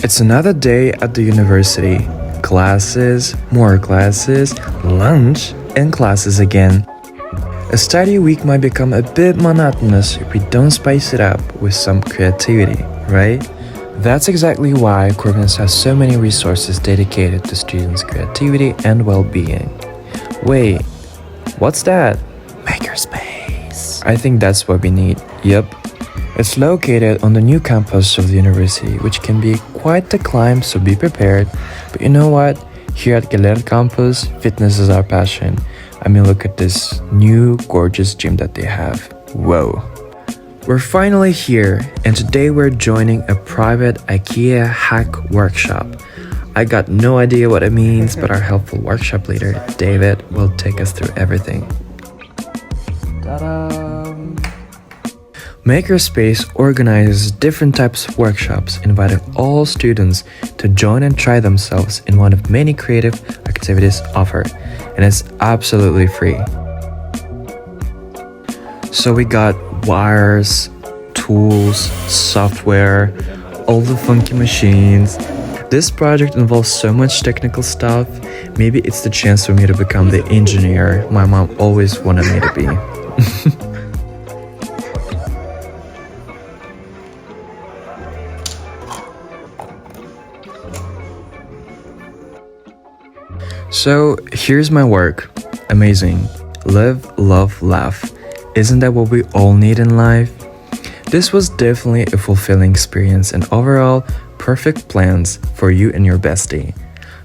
It's another day at the university. Classes, more classes, lunch, and classes again. A study week might become a bit monotonous if we don't spice it up with some creativity, right? That's exactly why Corvinus has so many resources dedicated to students' creativity and well-being. Wait, what's that? Makerspace. I think that's what we need. Yep. It's located on the new campus of the university, which can be quite the climb, so be prepared. But you know what? Here at Galer campus, fitness is our passion. I mean, look at this new gorgeous gym that they have. Whoa. We're finally here, and today we're joining a private IKEA hack workshop. I got no idea what it means, but our helpful workshop leader, David, will take us through everything. Ta-da! Makerspace organizes different types of workshops, inviting all students to join and try themselves in one of many creative activities offered, and it's absolutely free. So we got wires, tools, software, all the funky machines. This project involves so much technical stuff. Maybe it's the chance for me to become the engineer my mom always wanted me to be. So here's my work. Amazing. Live, love, laugh. Isn't that what we all need in life? This was definitely a fulfilling experience and overall perfect plans for you and your bestie.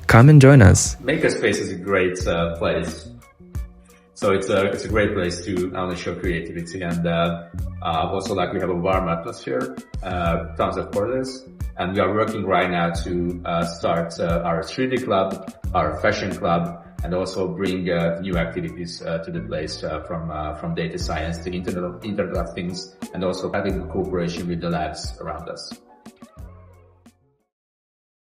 Come and join us. Makerspace is a great place. So it's a great place to show creativity, and also like we have a warm atmosphere, tons of courses, and we are working right now to start our 3D club, our fashion club, and also bring new activities to the place from data science to Internet of Things, and also having cooperation with the labs around us.